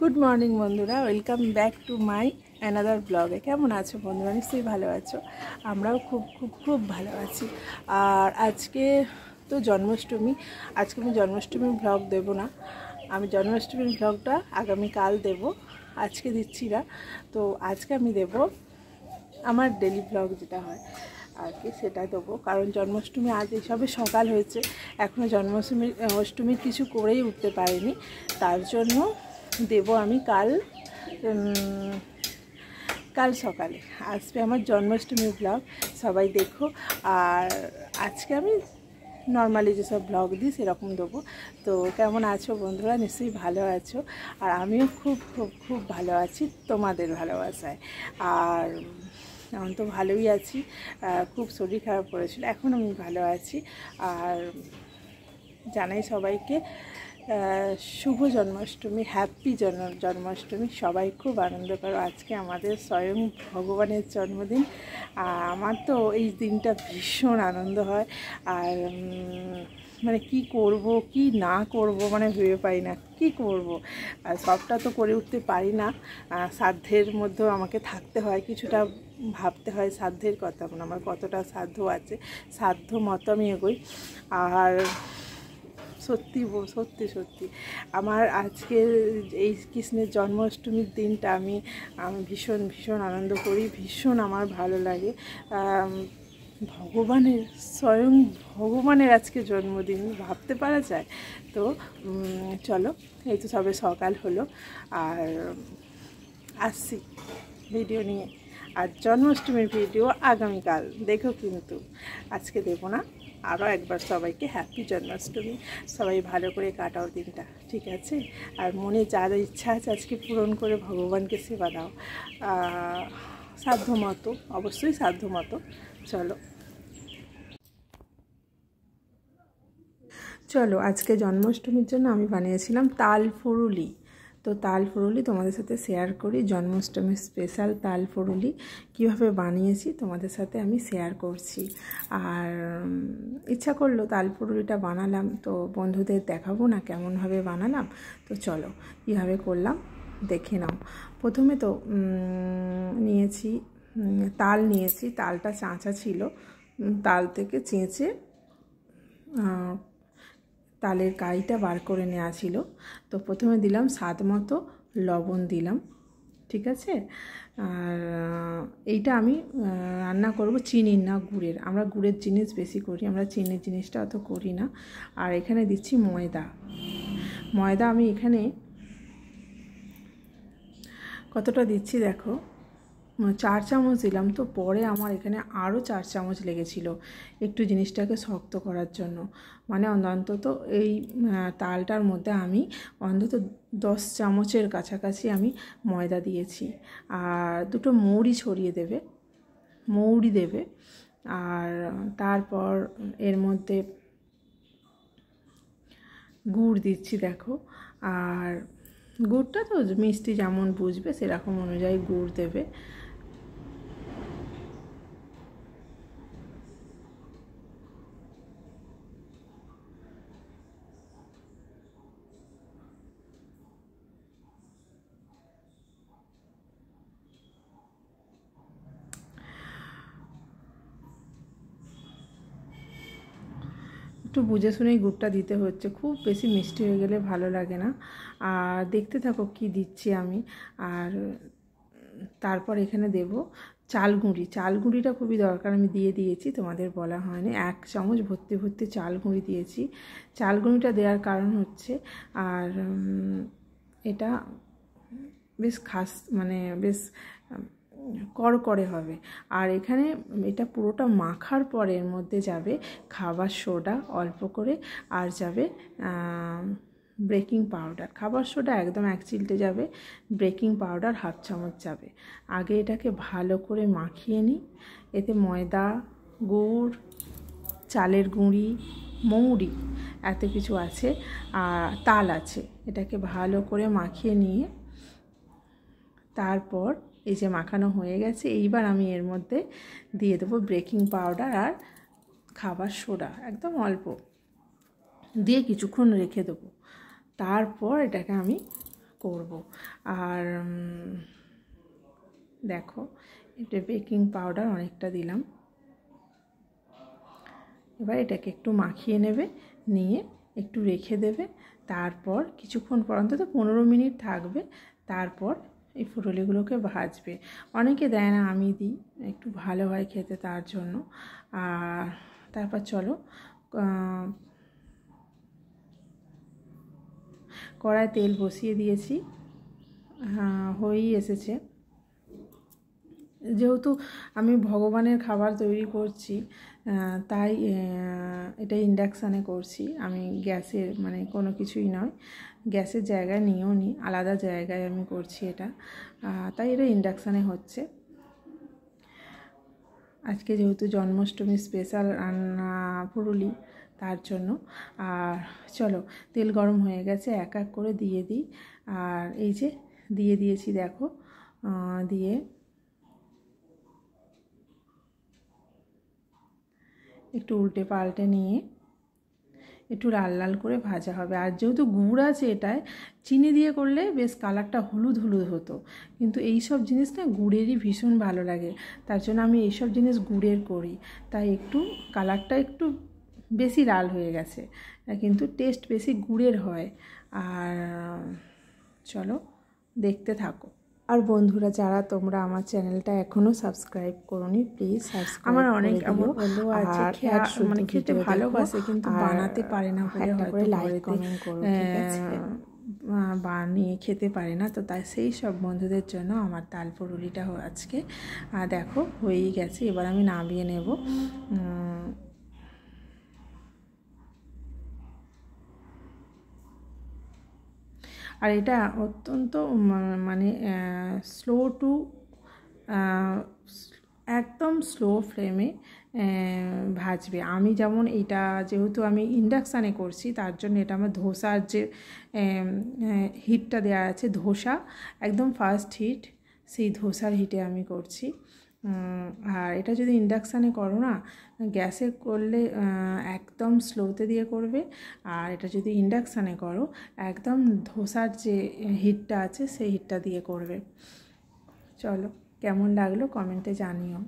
Good morning বন্ধুরা, welcome back to my another ব্লগে। কেমন আছো বন্ধুরা? নিশ্চয়ই ভালো আছো। আমরাও খুব খুব খুব ভালো আছি। আর আজকে তো জন্মাষ্টমী। আজকে আমি জন্মাষ্টমীর ব্লগ দেব না, আমি জন্মাষ্টমীর ব্লগটা আগামীকাল দেব, আজকে দিচ্ছি না। তো আজকে আমি দেব আমার ডেলি ব্লগ যেটা হয় আর কি, সেটা দেবো। কারণ জন্মাষ্টমী আজ এইসবে সকাল হয়েছে, এখনও অষ্টমীর কিছু করেই উঠতে পারিনি। তার জন্য দেব আমি কাল সকালে আসবে আমার জন্মাষ্টমীর ব্লগ, সবাই দেখো। আর আজকে আমি নর্মালি যেসব ব্লগ দিই সেরকম দেবো। তো কেমন আছো বন্ধুরা? নিশ্চয়ই ভালো আছো। আর আমিও খুব খুব খুব ভালো আছি তোমাদের ভালোবাসায়। আর এখন তো ভালোই আছি, খুব শরীর খারাপ করেছিল, এখন আমি ভালো আছি। আর জানাই সবাইকে শুভ জন্মাষ্টমী, হ্যাপি জন্মাষ্টমী। সবাই খুব আনন্দ করো, আজকে আমাদের স্বয়ং ভগবানের জন্মদিন। আমার তো এই দিনটা ভীষণ আনন্দ হয়। আর মানে কি করব কি না করব, মানে ভেবে পাই না কি করব। আর সবটা তো করে উঠতে পারি না, সাধ্যের মধ্যেও আমাকে থাকতে হয়, কিছুটা ভাবতে হয় সাধ্যের কথা, মানে আমার কতটা সাধ্য আছে, সাধ্য মতো আমি এগোই। আর সত্যি সত্যি আমার আজকের এই কৃষ্ণের জন্মাষ্টমীর দিনটা আমি ভীষণ ভীষণ আনন্দ করি, ভীষণ আমার ভালো লাগে। স্বয়ং ভগবানের আজকে জন্মদিন, ভাবতে পারা যায়? তো চলো, এই তো সবে সকাল হলো, আর আসছি ভিডিও নিয়ে। আর জন্মাষ্টমীর ভিডিও আগামীকাল দেখো, কিন্তু আজকে দেবো না। আরও একবার সবাইকে হ্যাপি জন্মাষ্টমী, সবাই ভালো করে কাটাও দিনটা, ঠিক আছে? আর মনে যার ইচ্ছা আছে আজকে পূরণ করে ভগবানকে সেবা দাও, সাধ্য মতো, অবশ্যই সাধ্য মতো। চলো আজকে জন্মাষ্টমীর জন্য আমি বানিয়েছিলাম তাল ফুরুলি। তো তাল ফুরুলি তোমাদের সাথে শেয়ার করি, জন্মাষ্টমীর স্পেশাল তাল ফুরুলি কীভাবে বানিয়েছি তোমাদের সাথে আমি শেয়ার করছি। আর ইচ্ছা করলো তাল ফুরুলিটা বানালাম, তো বন্ধুদের দেখাবো না কেমনভাবে বানালাম। তো চলো কীভাবে করলাম দেখে নাও। প্রথমে তো তাল নিয়েছি, তালটা চাঁচা ছিল, তাল থেকে চেঁচে তালের কাইটা বার করে নেওয়া ছিল। তো প্রথমে দিলাম স্বাদ মতো লবণ দিলাম, ঠিক আছে? আর এইটা আমি রান্না করব চিনির না গুড়ের, আমরা গুড়ের জিনিস বেশি করি, আমরা চিনির জিনিসটা অত করি না। আর এখানে দিচ্ছি ময়দা আমি এখানে কতটা দিচ্ছি দেখো, 4 চামচ দিলাম। তো পরে আমার এখানে আরও 4 চামচ লেগেছিল একটু জিনিসটাকে শক্ত করার জন্য। মানে অন্তত এই তালটার মধ্যে আমি অন্তত 10 চামচের কাছাকাছি আমি ময়দা দিয়েছি। আর দুটো মৌরি দেবে। আর তারপর এর মধ্যে গুড় দিচ্ছি দেখো। আর গুড়টা তো মিষ্টি যেমন বুঝবে সেরকম অনুযায়ী গুড় দেবে। একটু বুঝে শুনেই গুড়টা দিতে হচ্ছে, খুব বেশি মিষ্টি হয়ে গেলে ভালো লাগে না। আর দেখতে থাকো কি দিচ্ছি আমি। আর তারপর এখানে দেব চাল গুঁড়িটা খুবই দরকার, আমি দিয়েছি, তোমাদের বলা হয়নি। 1 চামচ ভর্তি চাল গুঁড়ি দিয়েছি। চাল গুঁড়িটা দেওয়ার কারণ হচ্ছে, আর এটা বেশ বেশ করকরে হবে। আর এখানে এটা পুরোটা মাখার পরে এর মধ্যে যাবে খাবার সোডা অল্প করে, আর যাবে বেকিং পাউডার। খাবার সোডা একদম 1 চিমটে যাবে, বেকিং পাউডার 1/2 চামচ যাবে। আগে এটাকে ভালো করে মাখিয়ে নিই। এতে ময়দা, গুড়, চালের গুঁড়ি, মৌরি, এত কিছু আছে, আর তাল আছে। এটাকে ভালো করে মাখিয়ে নিয়ে তারপর এই যে মাখানো হয়ে গেছে, এইবার আমি এর মধ্যে দিয়ে দেবো বেকিং পাউডার আর খাবার সোডা, একদম অল্প দিয়ে কিছুক্ষণ রেখে দেবো। তারপর এটাকে আমি করব। আর দেখো এটা বেকিং পাউডার অনেকটা দিলাম। এবার এটাকে একটু মাখিয়ে নেবে, নিয়ে একটু রেখে দেবে। তারপর কিছুক্ষণ পর অন্তত 15 মিনিট থাকবে। তারপর এই ফুটুলিগুলোকে ভাজবে। অনেকে দেয় না, আমি দিই, একটু ভালো হয় খেতে তার জন্য। আর তারপর চলো, কড়ায় তেল বসিয়ে দিয়েছি, হয়েই এসেছে। যেহেতু আমি ভগবানের খাবার তৈরি করছি, তাই এটা ইন্ডাকশানে করছি। আমি গ্যাসের মানে কোনো কিছুই নয়, গ্যাসের জায়গায় নিয়েও নি, আলাদা জায়গায় আমি করছি এটা, তাই এটা ইন্ডাকশানে হচ্ছে। আজকে যেহেতু জন্মাষ্টমী স্পেশাল রান্না পুরুলি, তার জন্য। আর চলো, তেল গরম হয়ে গেছে, এক এক করে দিয়ে দিই। আর এই যে দিয়ে দিয়েছি, দেখো, দিয়ে একটু উল্টে পাল্টে নিয়ে একটু লাল লাল করে ভাজা হবে। আর যেহেতু গুড় আছে এটায়, চিনি দিয়ে করলে বেশ কালারটা হলুদ হলুদ হতো, কিন্তু এই সব জিনিস না গুড়েরই ভীষণ ভালো লাগে, তার জন্য আমি এইসব জিনিস গুড়ের করি, তাই একটু কালারটা একটু বেশি লাল হয়ে গেছে, কিন্তু টেস্ট বেশি গুড়ের হয়। আর চলো দেখতে থাকো। আর বন্ধুরা, যারা তোমরা আমার চ্যানেলটা এখনও সাবস্ক্রাইব করোনি, প্লিজ সাবস্ক্রাইব। আমার অনেক এমন বন্ধু আছে মানে খেতে ভালোবাসে কিন্তু বানাতে পারে না বলে হয়তো লাইক কমেন্ট করো, ঠিক আছে, বানিয়ে খেতে পারে না, তো তাই সেই সব বন্ধুদের জন্য আমার তাল পুরুলিটা আজকে দেখো হয়েই গেছে। এবার আমি নামিয়ে নেব। আর এটা অত্যন্ত মানে স্লো টু একদম স্লো ফ্লেমে ভাজবে। আমি যেমন এটা যেহেতু আমি ইন্ডাকশানে করছি, তার জন্য এটা আমার ধোসার যে হিটটা দেওয়া আছে, ধোসা একদম ফার্স্ট হিট, সেই ধোসার হিটে আমি করছি। আর এটা যদি ইন্ডাকশানে করো না, গ্যাসে করলে একদম স্লোতে দিয়ে করবে, আর এটা যদি ইন্ডাকশানে করো একদম ধোসার যে হিটটা আছে সেই হিটটা দিয়ে করবে। চলো, কেমন লাগলো কমেন্টে জানিও।